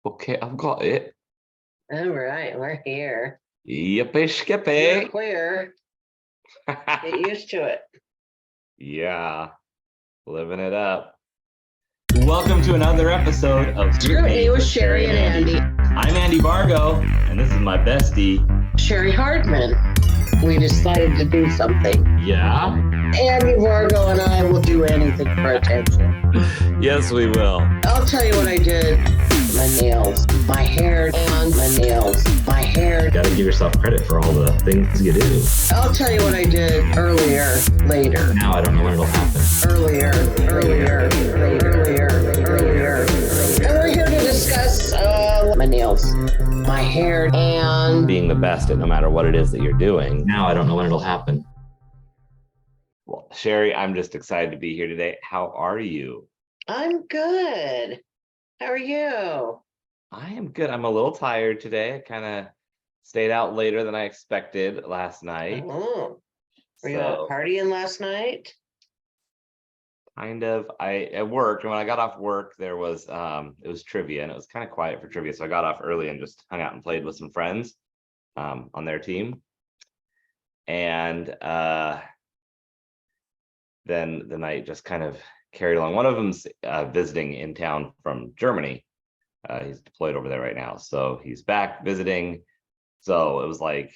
Okay, I've got it. All right, we're here. Yippee You're skippy. queer. Get used to it. Yeah, living it up. Welcome to another episode of Scrutiny with Cheri and Andy. I'm Andy Vargo, and this is my bestie, Cheri Hardman. We decided to do something. Yeah? Andy Vargo and I will do anything for attention. Yes, we will. I'll tell you what I did. My nails, my hair, and my nails, my hair. You gotta give yourself credit for all the things you do. I'll tell you what I did earlier, later. Now I don't know when it'll happen. Earlier. And we're here to discuss my nails, my hair, and Being the best at no matter what it is that you're doing. Now I don't know when it'll happen. Well, Cheri, I'm just excited to be here today. How are you? I'm good. How are you? I am good. I'm a little tired today. I kind of stayed out later than I expected last night. Oh, were you out partying last night? Kind of. I worked, and when I got off work, there was it was trivia, and it was kind of quiet for trivia. So I got off early and just hung out and played with some friends on their team. And then the night just kind of carried along. One of them's visiting in town from Germany. He's deployed over there right now, so he's back visiting. So it was like,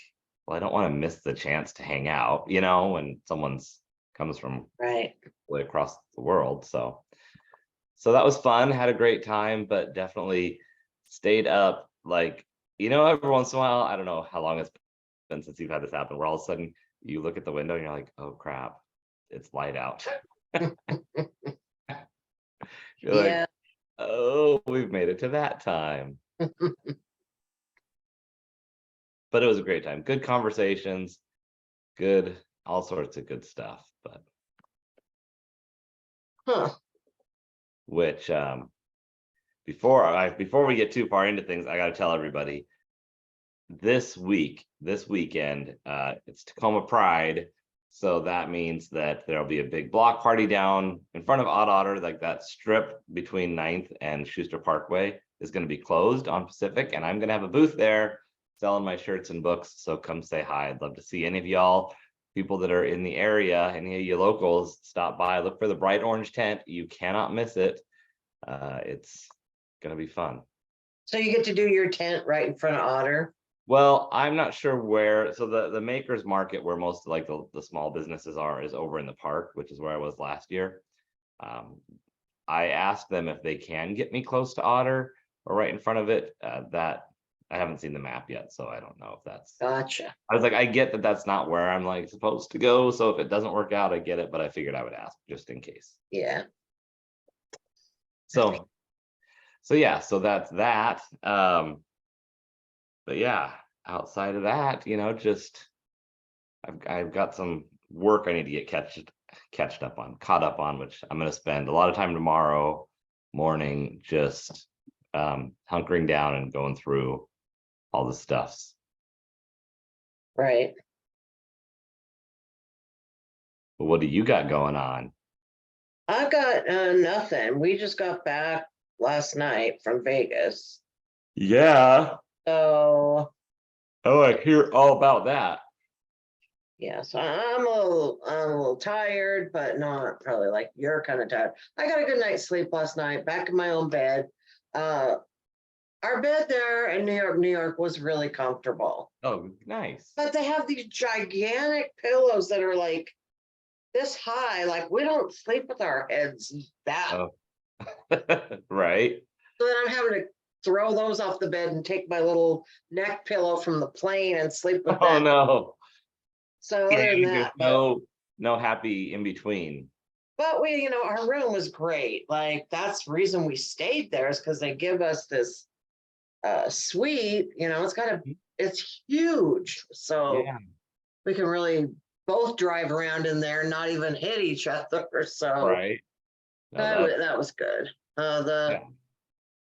well, I don't want to miss the chance to hang out, when someone's comes from right way across the world. So that was fun. Had a great time, but definitely stayed up. Like, every once in a while, I don't know how long it's been since you've had this happen, where all of a sudden you look at the window and you're like, oh crap, it's light out. You're yeah. like, oh, we've made it to that time. But it was a great time. Good conversations, good, all sorts of good stuff. But which before we get too far into things, I got to tell everybody this weekend, it's Tacoma Pride. So that means that there'll be a big block party down in front of Odd Otter, like that strip between 9th and Schuster Parkway is going to be closed on Pacific. And I'm going to have a booth there selling my shirts and books. So come say hi. I'd love to see any of y'all, people that are in the area, any of you locals, stop by, look for the bright orange tent. You cannot miss it. It's going to be fun. So you get to do your tent right in front of Otter? Well, I'm not sure where. So the makers market, where most of like the small businesses are, is over in the park, which is where I was last year. I asked them if they can get me close to Otter or right in front of it. That I haven't seen the map yet, so I don't know if that's. Gotcha. I was like, I get that that's not where I'm like supposed to go. So if it doesn't work out, I get it, but I figured I would ask just in case. Yeah. So yeah, so that's that. But yeah, outside of that, just I've got some work I need to get caught up on, which I'm going to spend a lot of time tomorrow morning just hunkering down and going through all the stuffs. Right. But what do you got going on? I got nothing. We just got back last night from Vegas. Yeah. So. Oh, I hear all about that. Yeah, so I'm a little tired, but not probably like you're kind of tired. I got a good night's sleep last night, back in my own bed. Our bed there in New York was really comfortable. Oh, nice. But they have these gigantic pillows that are like this high. Like we don't sleep with our heads that. Oh. Right. So then I'm having to throw those off the bed and take my little neck pillow from the plane and sleep with that. Oh no. So other than that, no happy in between. But we, our room was great. Like that's the reason we stayed there, is because they give us this suite. It's huge, so yeah. we can really both drive around in there, not even hit each other. So right. No, that was good.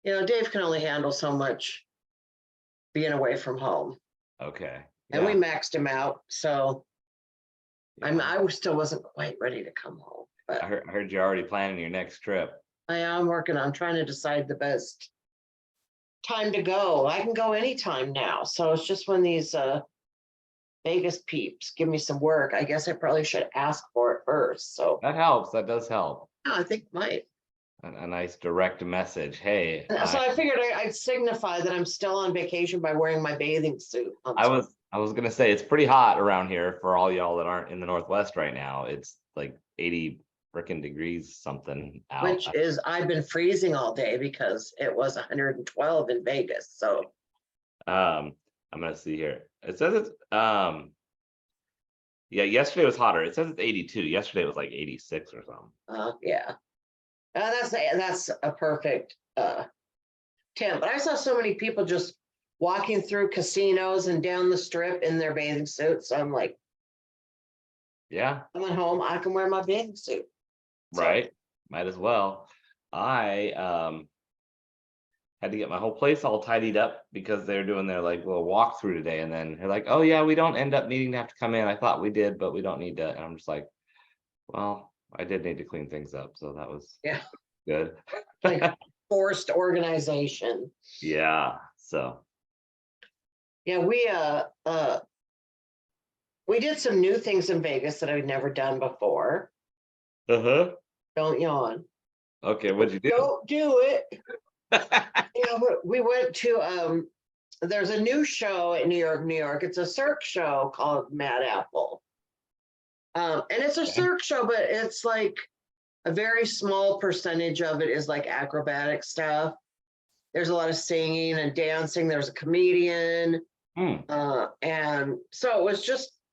Dave can only handle so much being away from home. Okay. Yeah. And we maxed him out. So yeah. I still wasn't quite ready to come home. But I heard you're already planning your next trip. I am working on trying to decide the best time to go. I can go anytime now. So it's just when these Vegas peeps give me some work. I guess I probably should ask for it first. So That helps. That does help. yeah, I think might. A nice direct message. Hey, So I figured I'd signify that I'm still on vacation by wearing my bathing suit. I was gonna say it's pretty hot around here for all y'all that aren't in the Northwest right now. It's like 80 freaking degrees something out. Which is, I've been freezing all day because it was 112 in Vegas. So I'm gonna see here. It says it's yeah, yesterday was hotter. It says it's 82. Yesterday was like 86 or something. yeah. That's a perfect temp. But I saw so many people just walking through casinos and down the strip in their bathing suits. So I'm like, Yeah, I'm at home, I can wear my bathing suit. So, right. Might as well. I had to get my whole place all tidied up because they're doing their like little walkthrough today, and then they're like, oh yeah, we don't end up needing to have to come in. I thought we did, but we don't need to. And I'm just like, well, I did need to clean things up, so that was yeah, good. like forced organization. Yeah, so Yeah, we did some new things in Vegas that I've never done before. Don't yawn. Okay, what'd you do? Don't do it. Yeah, we went to there's a new show in New York. It's a Cirque show called Mad Apple. And it's a Cirque show, but it's like a very small percentage of it is like acrobatic stuff. There's a lot of singing and dancing. There's a comedian. And so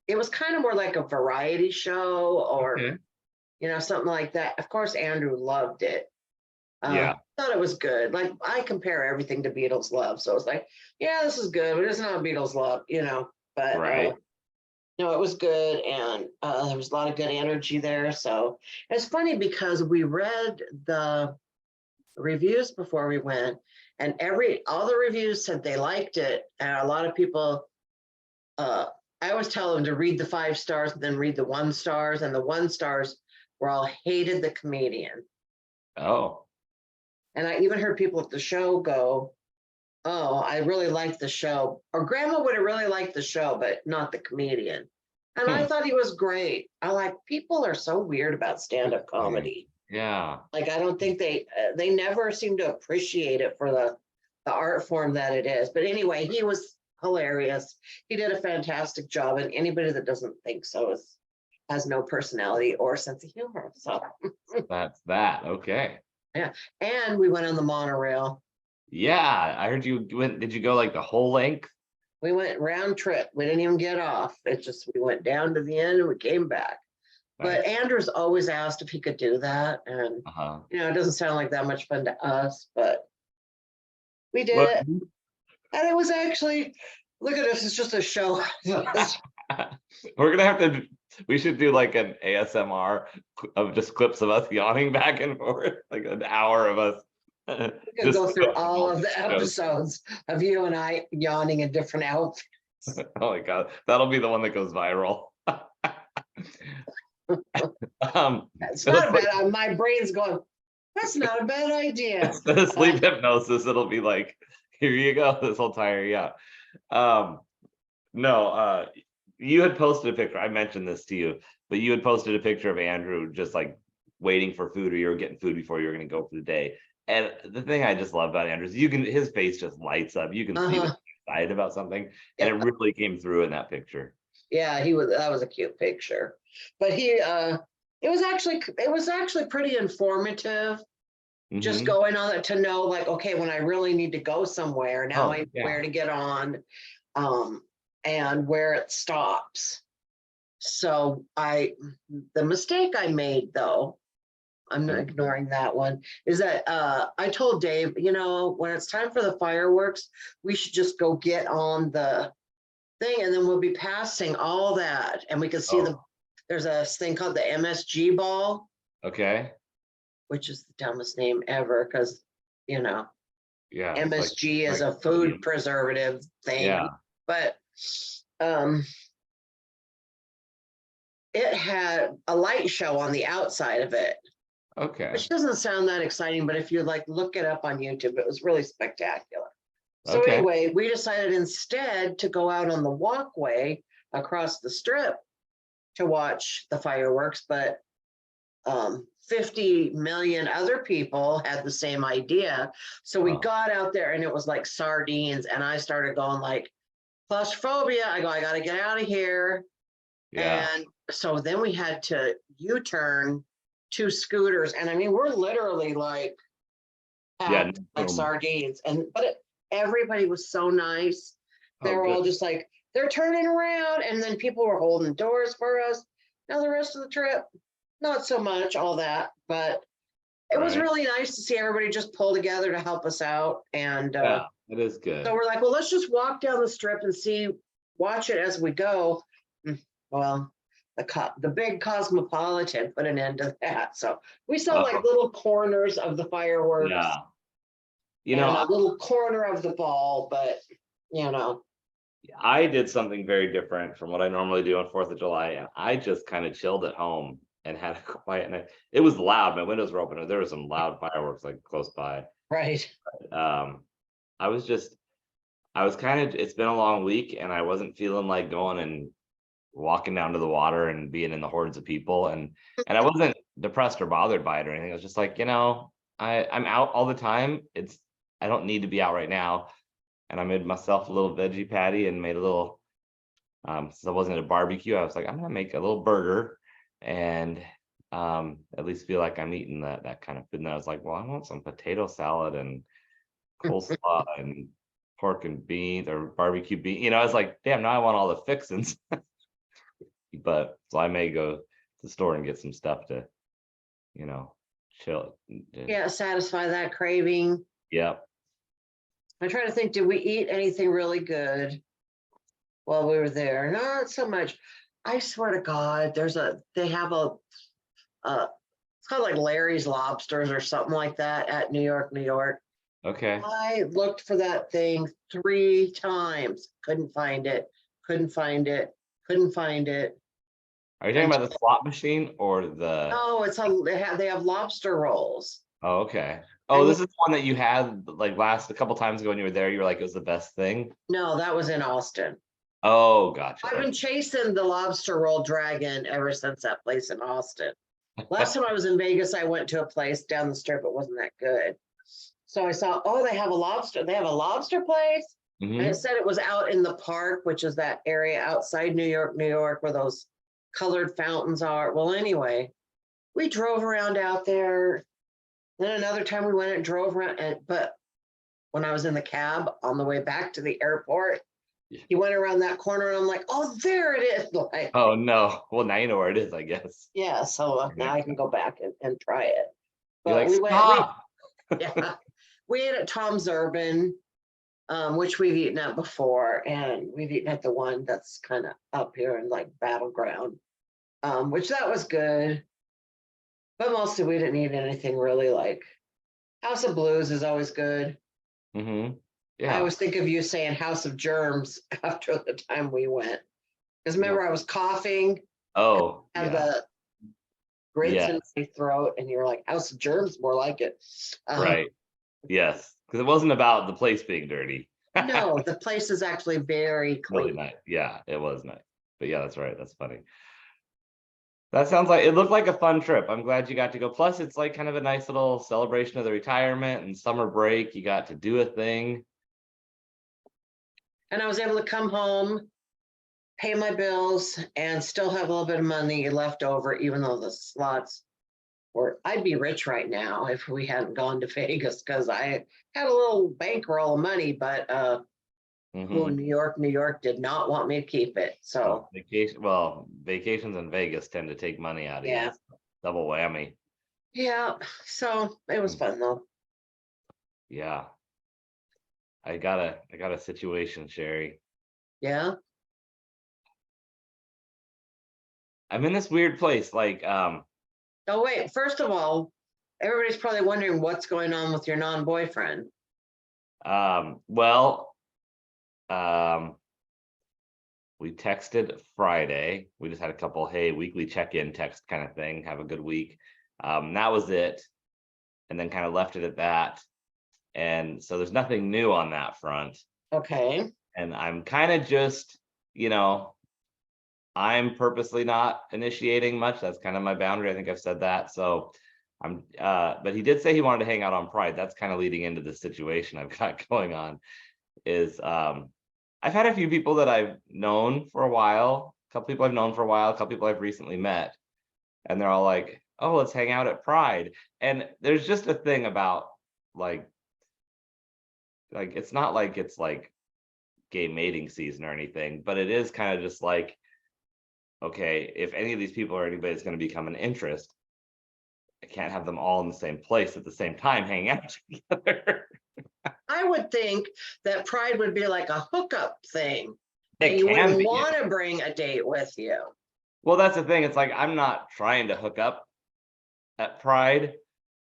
it was kind of more like a variety show or, something like that. Of course, Andrew loved it. Yeah. Thought it was good. Like I compare everything to Beatles Love. So it's like, yeah, this is good, but it's not Beatles Love, but Right. no, it was good. And there was a lot of good energy there. So it's funny because we read the reviews before we went, and all the reviews said they liked it. And a lot of people, I always tell them to read the 5 stars and then read the 1 stars, and the 1 stars were all hated the comedian. Oh. And I even heard people at the show go, oh, I really liked the show. Or grandma would have really liked the show, but not the comedian. And I thought he was great. People are so weird about stand-up comedy. Yeah. Like, I don't think they never seem to appreciate it for the art form that it is. But anyway, he was hilarious. He did a fantastic job. And anybody that doesn't think so has no personality or sense of humor. So That's that. Okay. yeah. And we went on the monorail. Yeah, I heard you went. Did you go like the whole length? We went round trip. We didn't even get off. It's just we went down to the end and we came back. Nice. But Andrew's always asked if he could do that. And, it doesn't sound like that much fun to us, but we did it. And it was actually, look at this, it's just a show. We're gonna have to. We should do like an ASMR of just clips of us yawning back and forth, like an hour of us. We could go through all of the episodes of you and I yawning in different outfits. Oh my God, that'll be the one that goes viral. It's not a bad. My brain's going, that's not a bad idea. Instead of sleep hypnosis, it'll be like, here you go. This will tire you out. No, you had posted a picture. I mentioned this to you, but you had posted a picture of Andrew just like waiting for food, or you were getting food before you were going to go for the day. And the thing I just love about Andrew is his face just lights up. You can see that he's excited about something, and it really came through in that picture. Yeah, that was a cute picture. But it was actually pretty informative. Just going on it to know, like, okay, when I really need to go somewhere, now I know where to get on, and where it stops. So the mistake I made, though, I'm not ignoring that one, is that I told Dave, when it's time for the fireworks, we should just go get on the thing, and then we'll be passing all that, and we can see there's a thing called the MSG ball. Okay. Which is the dumbest name ever, because MSG is a food preservative thing. Yeah. But it had a light show on the outside of it. Okay. Which doesn't sound that exciting, but if you look it up on YouTube, it was really spectacular. So Okay. anyway, we decided instead to go out on the walkway across the strip to watch the fireworks, but 50 million other people had the same idea. So we Oh, got out there and it was like sardines, and I started going like claustrophobia. I go, I got to get out of here. yeah. And so then we had to U-turn 2 scooters. And I mean, we're literally like Yeah. packed like sardines. And everybody was so nice. They Oh, were good. all just like, they're turning around. And then people were holding doors for us. Now the rest of the trip, not so much all that, but it was Right. really nice to see everybody just pull together to help us out. And Yeah, it is so good. we're like, well, let's just walk down the strip and watch it as we go. Well, the big Cosmopolitan put an end to that. So we saw like Oh, little corners of the fireworks yeah. You know, and a little corner of the ball, but you know, I did something very different from what I normally do on 4th of July, and I just kind of chilled at home and had a quiet night. It was loud. My windows were open, and there was some loud fireworks like close by. right. Um, I was just, I was kind of, it's been a long week, and I wasn't feeling like going and walking down to the water and being in the hordes of people, and I wasn't depressed or bothered by it or anything. I was just like, I'm out all the time. I don't need to be out right now. And I made myself a little veggie patty and made a little since I wasn't at a barbecue, I was like, I'm gonna make a little burger and at least feel like I'm eating that kind of food. And I was like, well, I want some potato salad and coleslaw and pork and beans or barbecue bean. I was like, damn, now I want all the fixins. But so I may go to the store and get some stuff to, you know, chill. Yeah, satisfy that craving. Yep. I try to think, did we eat anything really good while we were there? Not so much. I swear to God, they have it's called like Larry's Lobsters or something like that at New York, New York. Okay. I looked for that thing 3 times, couldn't find it, couldn't find it, couldn't find it. Are you talking about the slot machine or the? Oh, they have lobster rolls. Oh, okay. Oh, And this is one that you had like a couple times ago when you were there. You were like, it was the best thing. no, that was in Austin. Oh, gotcha. I've been chasing the lobster roll dragon ever since that place in Austin. Last time I was in Vegas, I went to a place down the strip. It wasn't that good. So I saw, oh, they have a lobster place. And it Hmm. said it was out in the park, which is that area outside New York, New York, where those colored fountains are. Well, anyway, we drove around out there. Then another time we went and drove around, but when I was in the cab on the way back to the airport, he went around that corner and I'm like, oh, there it is. Like, Oh no. Well, now you know where it is, I guess. yeah, so now I can go back and try it. You're But like, stop. yeah, we ate at Tom's Urban, which we've eaten at before, and we've eaten at the one that's kind of up here in like Battleground, which that was good. But mostly we didn't eat anything really like House of Blues is always good. Hmm. I Yeah. always think of you saying House of Germs after the time we went. Because No. remember, I was coughing, Oh, had yeah. the grapes Yeah. in my throat, and you're like, House of Germs, more like it. Right. Yes. Because it wasn't about the place being dirty. No, the place is actually very Really clean. nice. Yeah, it was nice. But yeah, that's right. That's funny. That sounds like it looked like a fun trip. I'm glad you got to go. Plus, it's like kind of a nice little celebration of the retirement and summer break. You got to do a thing. And I was able to come home, pay my bills, and still have a little bit of money left over, even though the slots I'd be rich right now if we hadn't gone to Vegas, because I had a little bankroll of money, but Hmm. New York did not want me to keep it. So Vacations in Vegas tend to take money out of you. yeah, It's double whammy. yeah. So it was fun though. Yeah. I got a situation, Cheri. Yeah. I'm in this weird place. Like, Oh wait, first of all, everybody's probably wondering what's going on with your non-boyfriend. well, um, we texted Friday. We just had a couple, hey, weekly check-in text kind of thing. Have a good week. That was it. And then kind of left it at that. And so there's nothing new on that front. Okay. And I'm kind of just, I'm purposely not initiating much. That's kind of my boundary. I think I've said that. So but he did say he wanted to hang out on Pride. That's kind of leading into the situation I've got going on is I've had a few people that I've known for a while, a couple people I've known for a while, a couple people I've recently met, and they're all like, oh, let's hang out at Pride. And there's just a thing about like it's not like it's like gay mating season or anything, but it is kind of just like, okay, if any of these people or anybody's going to become an interest, I can't have them all in the same place at the same time hanging out together. I would think that Pride would be like a hookup thing. It You can wouldn't be. want to bring a date with you. Well, that's the thing. It's like I'm not trying to hook up at Pride.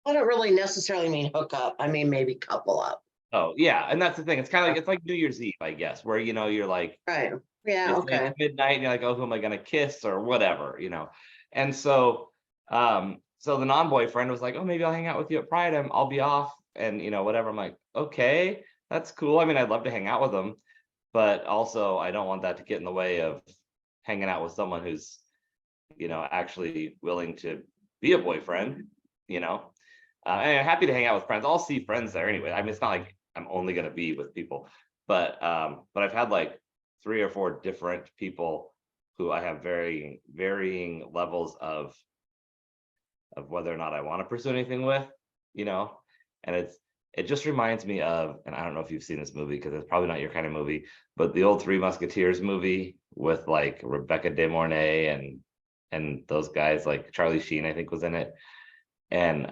I don't really necessarily mean hook up. I mean maybe couple up. Oh, yeah, and that's the thing. It's kind of like it's like New Year's Eve, I guess, where you're like, Right. Yeah. it's Okay. midnight, and you're like, oh, who am I gonna kiss or whatever. And so, so the non-boyfriend was like, oh, maybe I'll hang out with you at Pride. I'll be off, and whatever. I'm like, okay, that's cool. I mean, I'd love to hang out with them, but also I don't want that to get in the way of hanging out with someone who's, actually willing to be a boyfriend. And I'm happy to hang out with friends. I'll see friends there anyway. I mean, it's not like I'm only going to be with people, but I've had like 3 or 4 different people who I have varying levels of whether or not I want to pursue anything with, and it just reminds me of, and I don't know if you've seen this movie because it's probably not your kind of movie, but the old Three Musketeers movie with like Rebecca De Mornay and those guys, like Charlie Sheen, I think was in it. And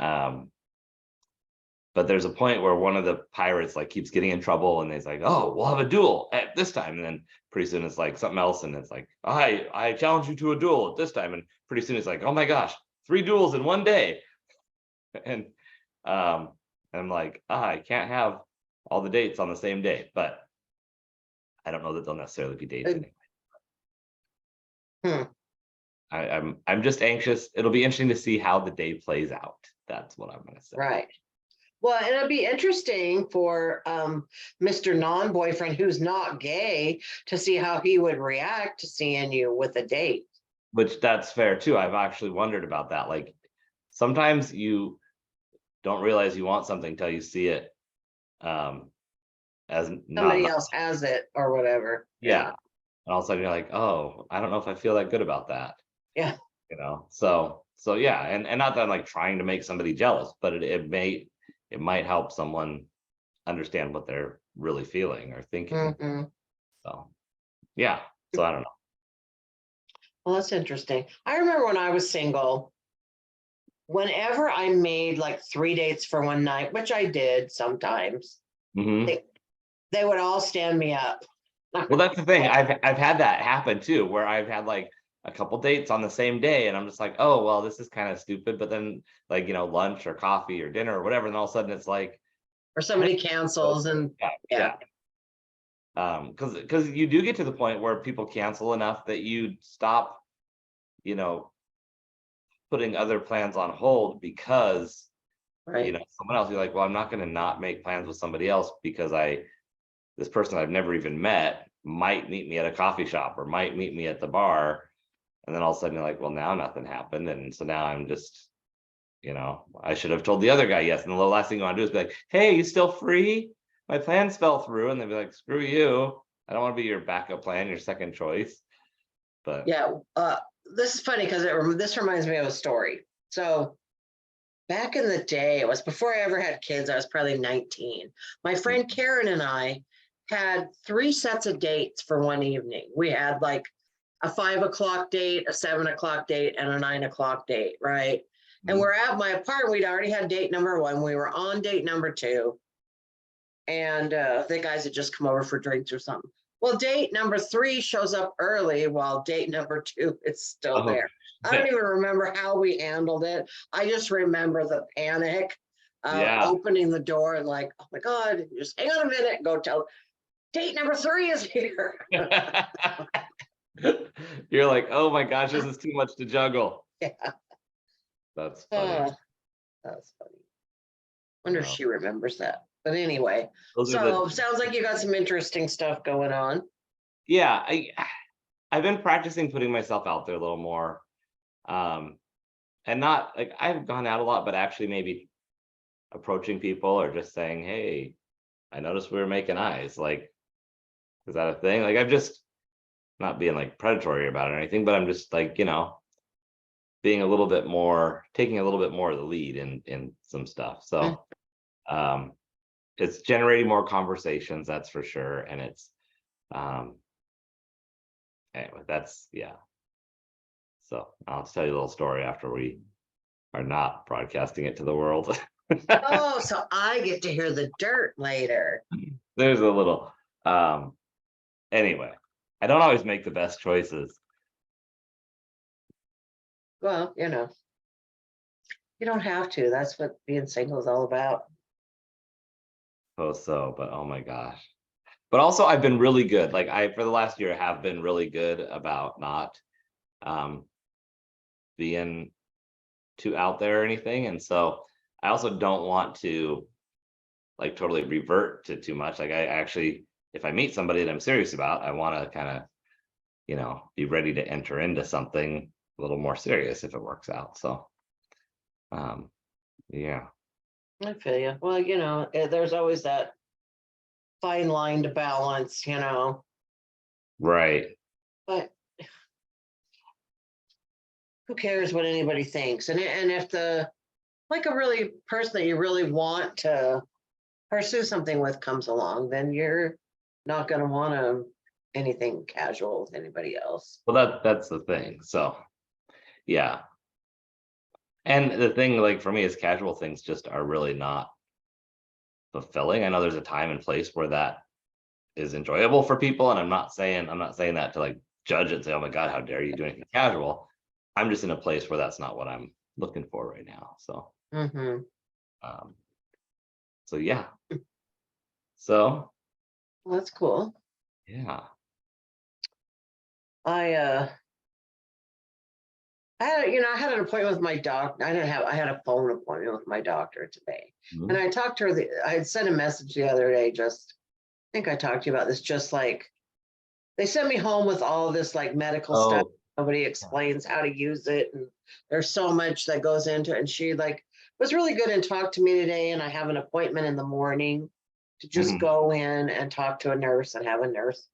but there's a point where one of the pirates like keeps getting in trouble and he's like, oh, we'll have a duel at this time. And then pretty soon it's like something else. And it's like, I challenge you to a duel at this time. And pretty soon it's like, oh my gosh, 3 duels in one day. And I'm like, I can't have all the dates on the same day, but I don't know that they'll necessarily be dates anyway. I'm just anxious. It'll be interesting to see how the day plays out. That's what I'm gonna say. Right. Well, and it'll be interesting for Mr. Non-boyfriend who's not gay to see how he would react to seeing you with a date. Which that's fair too. I've actually wondered about that. Like sometimes you don't realize you want something till you see it as Somebody else has it or whatever. Yeah. And all of a sudden you're like, oh, I don't know if I feel that good about that. Yeah. So yeah, and not that I'm like trying to make somebody jealous, but it might help someone understand what they're really feeling or thinking. Mm-hmm. So yeah. So I don't know. Well, that's interesting. I remember when I was single, whenever I made like 3 dates for one night, which I did sometimes, they would all stand me up. Well, that's the thing. I've had that happen too, where I've had like a couple dates on the same day, and I'm just like, oh well, this is kind of stupid. But then like lunch or coffee or dinner or whatever, and all of a sudden it's like, or somebody cancels and yeah. Because you do get to the point where people cancel enough that you stop, putting other plans on hold because right. Someone else, you're like, well, I'm not going to not make plans with somebody else because this person I've never even met might meet me at a coffee shop or might meet me at the bar. And then all of a sudden you're like, well, now nothing happened. And so now I'm just, I should have told the other guy yes. And the last thing you want to do is be like, hey, you still free? My plans fell through. And they'd be like, screw you. I don't want to be your backup plan, your second choice. But yeah, this is funny because this reminds me of a story. So back in the day, it was before I ever had kids. I was probably 19. My friend Karen and I had 3 sets of dates for one evening. We had like a 5 o'clock date, a 7 o'clock date, and a 9 o'clock date, right? And we're at my apartment. We'd already had date number 1. We were on date number 2. And the guys had just come over for drinks or something. Well, date number 3 shows up early while date number 2 is still there. I don't even remember how we handled it. I just remember the panic of opening the door and like, oh my God, just hang on a minute and go tell date number 3 is here. You're like, oh my gosh, this is too much to juggle. Yeah. That's funny. That's funny. Wonder if she remembers that. But anyway, Those are so the, sounds like you got some interesting stuff going on. yeah, I've been practicing putting myself out there a little more. And not like I've gone out a lot, but actually maybe approaching people or just saying, hey, I noticed we were making eyes. Like, is that a thing? Like, I'm just not being like predatory about it or anything, but I'm just like, being a little bit more, taking a little bit more of the lead in some stuff. So um it's generating more conversations, that's for sure. And it's anyway, that's yeah. So I'll tell you a little story after we are not broadcasting it to the world. Oh, so I get to hear the dirt later. There's a little anyway, I don't always make the best choices. Well, you don't have to. That's what being single is all about. But oh my gosh. But also I've been really good. Like I for the last year have been really good about not um being too out there or anything. And so I also don't want to like totally revert to too much. Like I actually, if I meet somebody that I'm serious about, I want to kind of, be ready to enter into something a little more serious if it works out. So yeah. I feel you. Well, there's always that fine line to balance, Right. but who cares what anybody thinks? And if like a really person that you really want to pursue something with comes along, then you're not going to want to anything casual with anybody else. Well, that's the thing. So yeah. And the thing, like for me, is casual things just are really not fulfilling. I know there's a time and place where that is enjoyable for people, and I'm not saying that to like judge it and say, oh my God, how dare you do anything casual. I'm just in a place where that's not what I'm looking for right now. So Mm-hmm. um so yeah. So Well, that's cool. yeah. I I had an appointment with my doctor. I had a phone appointment with my doctor today. And Mhm. I talked to her, I had sent a message the other day, I think I talked to you about this, just like they sent me home with all this like medical stuff. Oh Nobody explains how to use it. And there's so much that goes into it. And she like was really good and talked to me today. And I have an appointment in the morning to just mhm. go in and talk to a nurse and have a nurse,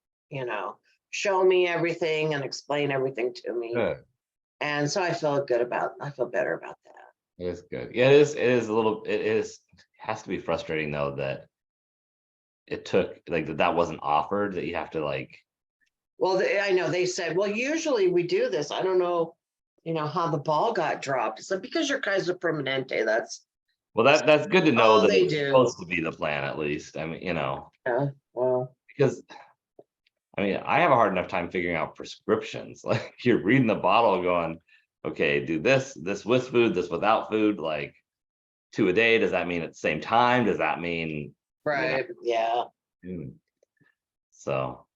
show me everything and explain everything to me. Good. And so I feel better about that. It is good. Yeah, it is a little, has to be frustrating though that it took like that wasn't offered, that you have to like. Well, I know they said, well, usually we do this. I don't know, how the ball got dropped. It's like, because you're Kaiser Permanente, that's Well, that's good to know all that they it's do. supposed to be the plan, at least. I mean, Yeah, well, because I mean, I have a hard enough time figuring out prescriptions. Like you're reading the bottle going, okay, do this with food, this without food, like 2 a day. Does that mean at the same time? Does that mean, you know? right. Yeah. Hmm. So,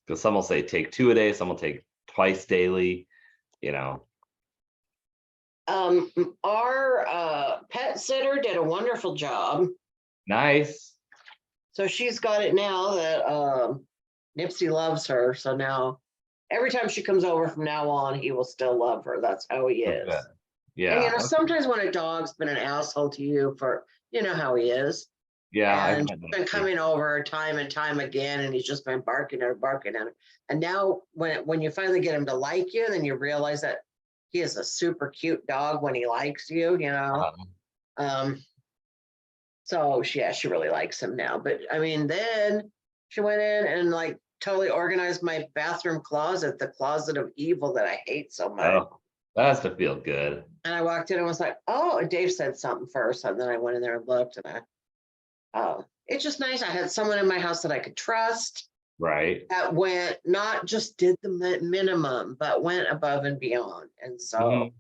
because some will say take 2 a day, some will take twice daily, you know. Our pet sitter did a wonderful job. Nice. So she's got it now that Nipsey loves her. So now every time she comes over from now on, he will still love her. That's how he Okay. is. And Yeah. sometimes when a dog's been an asshole to you for, how he is, Yeah, I've and had been that too. coming over time and time again, and he's just been barking at her, barking at her. And now when you finally get him to like you, then you realize that he is a super cute dog when he likes you. Um, Um, so she really likes him now. But I mean, then she went in and like totally organized my bathroom closet, the closet of evil that I hate so much. oh, that has to feel good. And I walked in and was like, oh, and Dave said something first. And then I went in there and looked and it's just nice. I had someone in my house that I could trust Right. that went, not just did the minimum, but went above and beyond. And so Mhm.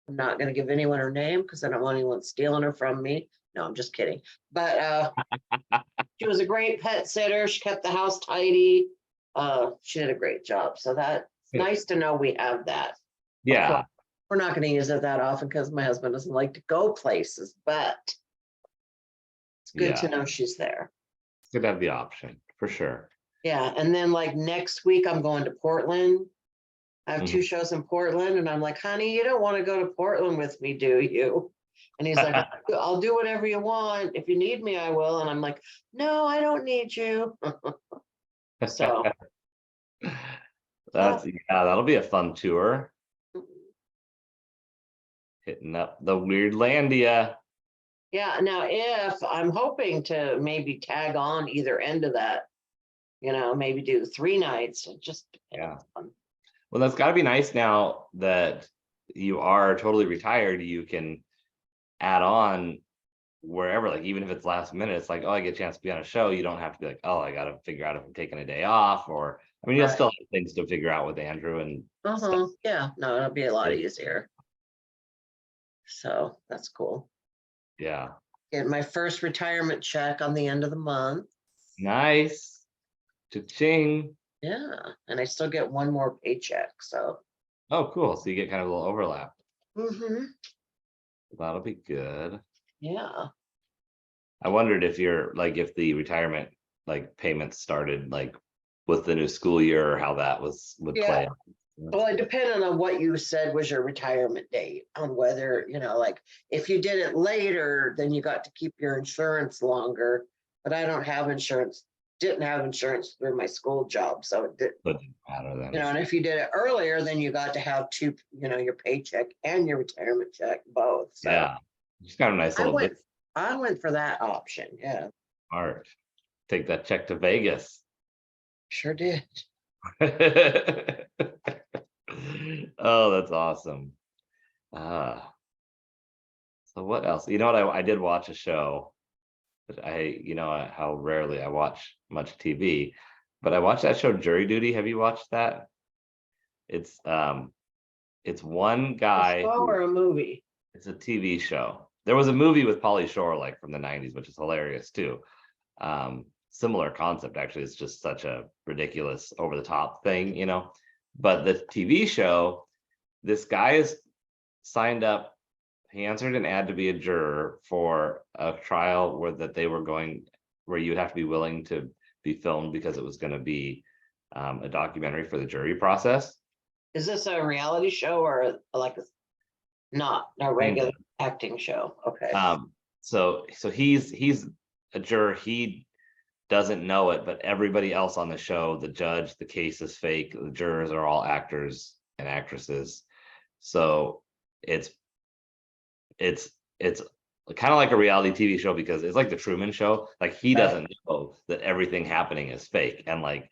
I'm not going to give anyone her name because I don't want anyone stealing her from me. No, I'm just kidding. But she was a great pet sitter. She kept the house tidy. She did a great job. So that's Good. nice to know we have that. Of course, Yeah. we're not going to use it that often because my husband doesn't like to go places, but it's good Yeah, to know she's there. it's good to have the option for sure. Yeah, and then like next week I'm going to Portland. I have Mhm. 2 shows in Portland, and I'm like, honey, you don't want to go to Portland with me, do you? And he's like, I'll do whatever you want. If you need me, I will. And I'm like, no, I don't need you. So, That's, oh, yeah, that'll be a fun tour. Hitting up the weird Landia. yeah. Now, if I'm hoping to maybe tag on either end of that, maybe do 3 nights. It just Yeah. depends on. Well, that's got to be nice now that you are totally retired. You can add on wherever, like even if it's last minute, it's like, oh, I get a chance to be on a show. You don't have to be like, oh, I got to figure out if I'm taking a day off, or I mean, you'll Right. still have things to figure out with Andrew and stuff. Yeah. No, it'll be a lot easier. So that's cool. Yeah. Get my first retirement check on the end of the month. Nice. Cha-ching. Yeah. And I still get 1 more paycheck. So, Oh, cool. So you get kind of a little overlap. hmm That'll be good. yeah. I wondered if you're like, if the retirement like payments started like with the new school year, or how that would Yeah. play out. Well, it depended on what you said was your retirement date, on whether, like if you did it later, then you got to keep your insurance longer. But I don't have insurance, didn't have insurance through my school job. So it did, Doesn't matter then. and if you did it earlier, then you got to have 2, your paycheck and your retirement check, both. So Yeah. It's kind of a nice I little went, bit I went for that option. Yeah, smart. Take that check to Vegas. sure did. Oh, that's awesome. So what else? You know what? I did watch a show, but how rarely I watch much TV, but I watched that show Jury Duty. Have you watched that? It's it's one A guy show who, or a movie? it's a TV show. There was a movie with Pauly Shore like from the 90s, which is hilarious too. Similar concept, actually. It's just such a ridiculous over the top thing. But the TV show, this guy is signed up. He answered an ad to be a juror for a trial where you'd have to be willing to be filmed because it was going to be a documentary for the jury process. Is this a reality show or like not a Kind regular of. acting show? Okay. So he's a juror. He doesn't know it, but everybody else on the show, the judge, the case is fake. The jurors are all actors and actresses. So it's it's kind of like a reality TV show because it's like the Truman Show. Like he Right. doesn't know that everything happening is fake, and like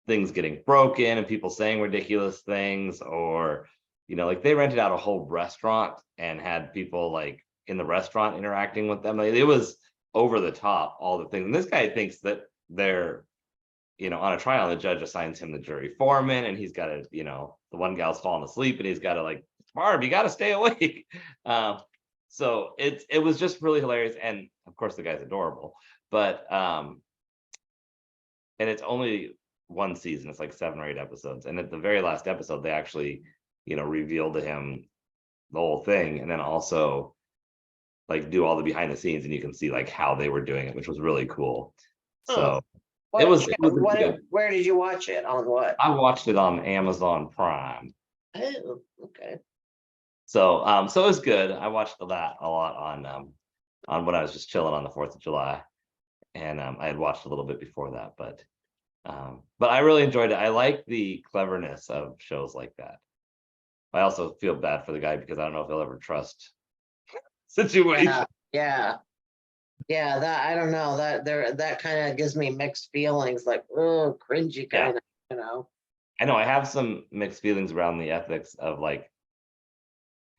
things getting broken and people saying ridiculous things, or like they rented out a whole restaurant and had people like in the restaurant interacting with them. Like, it was over the top, all the things. And this guy thinks that they're on a trial, and the judge assigns him the jury foreman, and he's got to, the one gal's falling asleep, and he's got to like, Barb, you got to stay awake. So it was just really hilarious, and of course the guy's adorable, but and it's only one season. It's like 7 or 8 episodes, and at the very last episode, they actually reveal to him the whole thing, and then also like do all the behind the scenes, and you can see like how they were doing it, which was really cool. Huh. So it was good. Where did you watch it? On what? I watched it on Amazon Prime. Oh, okay. So it was good. I watched that a lot on when I was just chilling on the 4th of July. And I had watched a little bit before that, but I really enjoyed it. I like the cleverness of shows like that. I also feel bad for the guy because I don't know if he'll ever trust situation. Yeah, that I don't know. That kind of gives me mixed feelings, like, oh, cringy Yeah. kind of. I know I have some mixed feelings around the ethics of like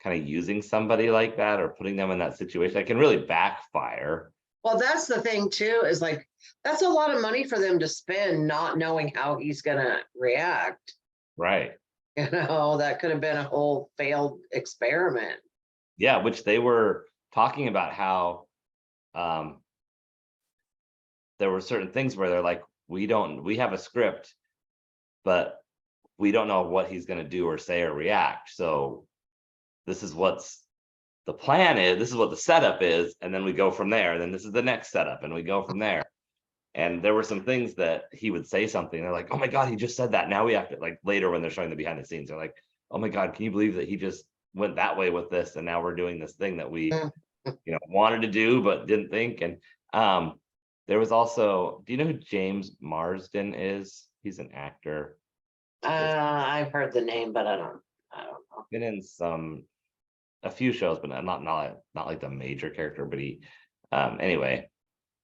kind of using somebody like that or putting them in that situation. That can really backfire. Well, that's the thing too, is like that's a lot of money for them to spend not knowing how he's gonna react. Right. That could have been a whole failed experiment. Yeah, which they were talking about how there were certain things where they're like, we have a script, but we don't know what he's going to do or say or react. So this is what's the plan is, this is what the setup is, and then we go from there, and then this is the next setup, and we go from there. And there were some things that he would say something, they're like, oh my God, he just said that. Now we have to, like, later when they're showing the behind the scenes, they're like, oh my God, can you believe that he just went that way with this? And now we're doing this thing that we, wanted to do, but didn't think. And there was also, do you know who James Marsden is? He's an actor. I've heard the name, but I don't know. Been in a few shows, but not like the major character, but he anyway,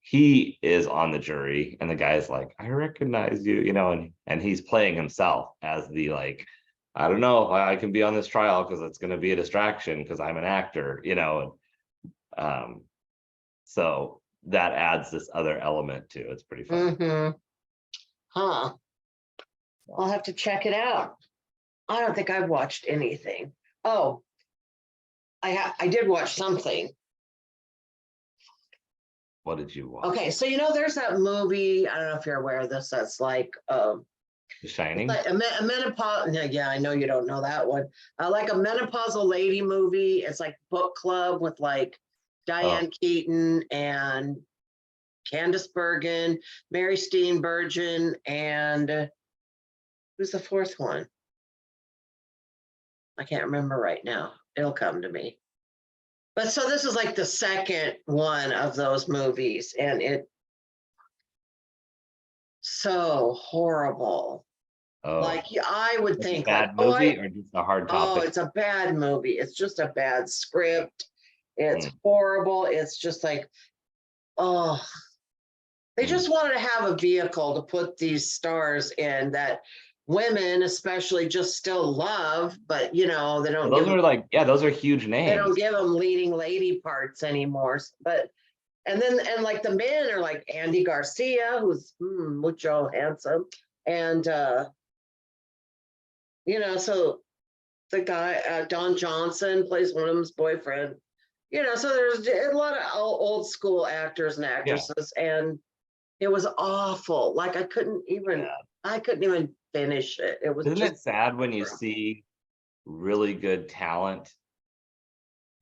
he is on the jury, and the guy's like, I recognize you, and he's playing himself as the, like, I don't know if I can be on this trial because it's going to be a distraction because I'm an actor, and so that adds this other element to it. It's pretty fun. Huh. I'll have to check it out. I don't think I've watched anything. Oh, I did watch something. What did you watch? Okay, so there's that movie. I don't know if you're aware of this. That's like The Shining. like a menopause. Yeah, I know you don't know that one. Like a menopausal lady movie. It's like book club with like Diane Keaton and Candice Bergen, Mary Steenburgen, and who's the fourth one? I can't remember right now. It'll come to me. But so this is like the second one of those movies, and it so horrible. Like I would It's think a bad like, movie or just a hard topic? it's a bad movie. It's just a bad script. It's horrible. It's just like, they just wanted to have a vehicle to put these stars in that women especially just still love, but they don't Those are like, those are huge names. They don't give them leading lady parts anymore. But and like the men are like Andy Garcia, who's mucho handsome, and so the guy Don Johnson plays one of them's boyfriend. So there's a lot of old school actors and actresses, and it was awful. Like I couldn't even finish it. It was. Isn't it sad when you see really good talent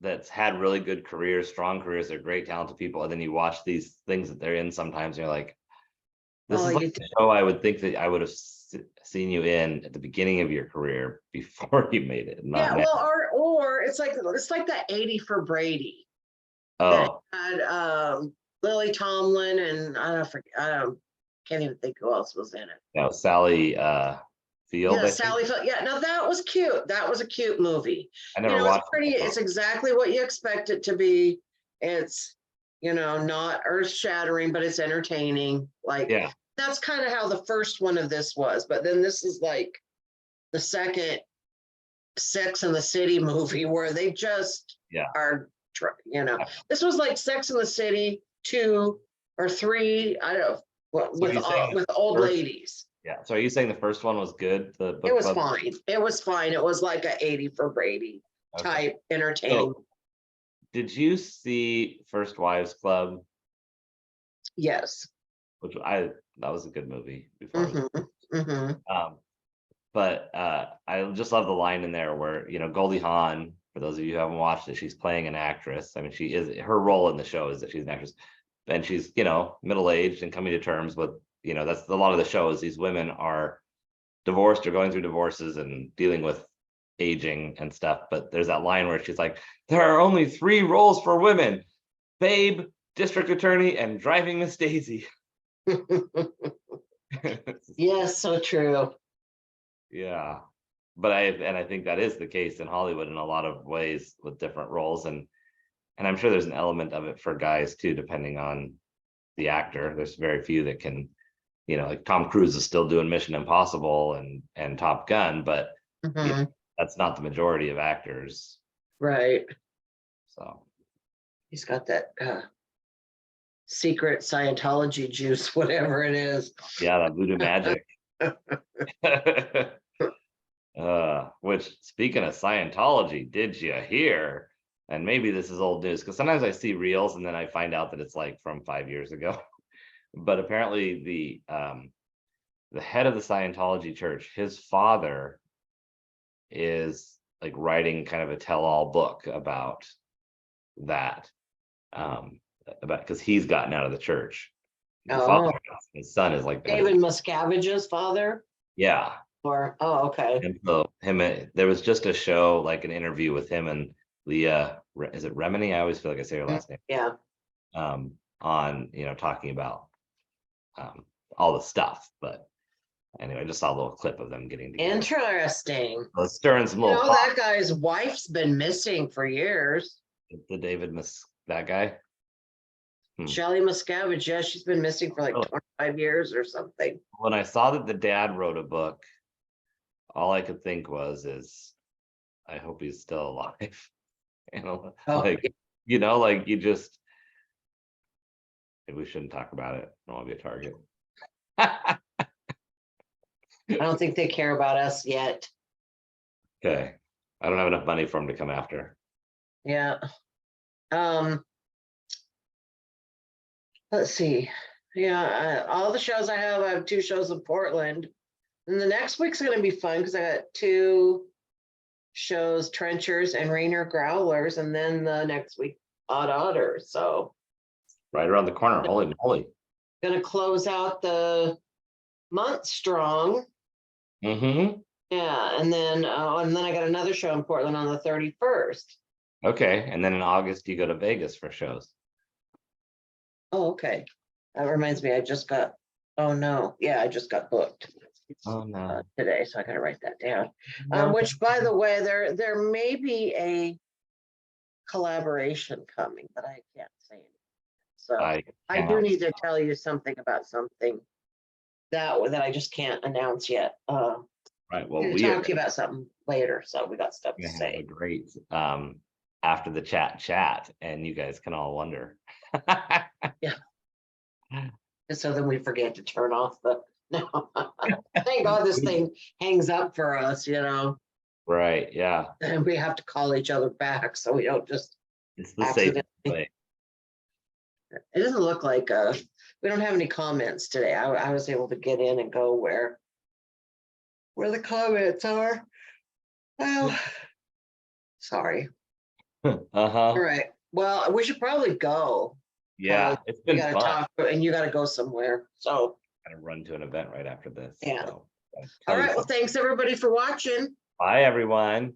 that's had really good careers, strong careers, they're great talented people, and then you watch these things that they're in sometimes, and you're like, this is like the show I would think that I would have seen you in at the beginning of your career before you made it. Or it's like that 80 for Brady. Oh. That had Lily Tomlin and can't even think who else was in it. No, Sally Field. Yeah, Sally Field. Yeah, no, that was cute. That was a cute movie. I never watched it. It's exactly what you expect it to be. It's not earth-shattering, but it's entertaining. Like that's kind of how the first one of this was. But then this is like the second Sex and the City movie where they just are. This was like Sex and the City 2 or 3. I don't know, with old ladies. Yeah. So are you saying the first one was good? The book it was club? fine. It was fine. It was like a 80 for Brady type entertaining. So, did you see First Wives Club? Yes. That was a good movie before. But I just love the line in there where Goldie Hawn, for those of you who haven't watched it, she's playing an actress. I mean, her role in the show is that she's an actress, and she's middle-aged and coming to terms with that's a lot of the show is these women are divorced or going through divorces and dealing with aging and stuff. But there's that line where she's like, there are only 3 roles for women: babe, district attorney, and driving Miss Daisy. Yes, so true. Yeah, but I think that is the case in Hollywood in a lot of ways with different roles, and I'm sure there's an element of it for guys too, depending on the actor. There's very few that can, like Tom Cruise is still doing Mission Impossible and Top Gun, but that's not the majority of actors. Right. So he's got that secret Scientology juice, whatever it is. Yeah, that voodoo magic. Which, speaking of Scientology, did you hear? And maybe this is old news because sometimes I see reels and then I find out that it's like from 5 years ago. But apparently the head of the Scientology church, his father is like writing kind of a tell-all book about that. About because he's gotten out of the church. The Oh, father, his son is like the head of David the- Miscavige's father, yeah. or, oh, okay. And so there was just a show, like an interview with him and Leah, is it Remini? I always feel like I say her last name. Yeah, On, talking about all the stuff. But anyway, I just saw a little clip of them getting together. interesting. So it's stirring some You little know, that guy's wife's been missing for years. that guy. Shelley Miscavige, yeah, she's been missing for like Oh. 25 years or something. When I saw that the dad wrote a book, all I could think is, I hope he's still alive. Oh, like, like you just, maybe we shouldn't talk about it. I don't want to be a target. I don't think they care about us yet. Okay. I don't have enough money for him to come after. Yeah. Let's see. Yeah, all the shows I have 2 shows in Portland. And the next week's gonna be fun because I got 2 shows, Trenchers and Rainer Growlers, and then the next week, Odd Otters. So Right around the corner. Holy moly. gonna close out the month strong. Mm-hmm. Yeah, and then I got another show in Portland on the 31st. Okay. And then in August, you go to Vegas for shows. Oh, okay. That reminds me, I just got booked Oh, no. today, so I gotta write that down. No. Which, by the way, there may be a collaboration coming, but I can't say anything. So I do cannot- need to tell you something about something that I just can't announce yet. Right. Well, We'll we are talk to you about something later, so we got stuff to gonna have a say. great after the chat, and you guys can all wonder. So then we forget to turn off the, no. Thank God this thing hangs up for us, Right. Yeah. and we have to call each other back so we don't just, It's the safest way. it doesn't look like, we don't have any comments today. I was able to get in and go where the comments are. Oh, sorry. Uh-huh. All right. Well, we should probably go. Yeah, it's We been gotta fun. talk, and you gotta go somewhere. So, Gotta run to an event right after this. Yeah. So, all right. Well, thanks everybody for watching. bye, everyone.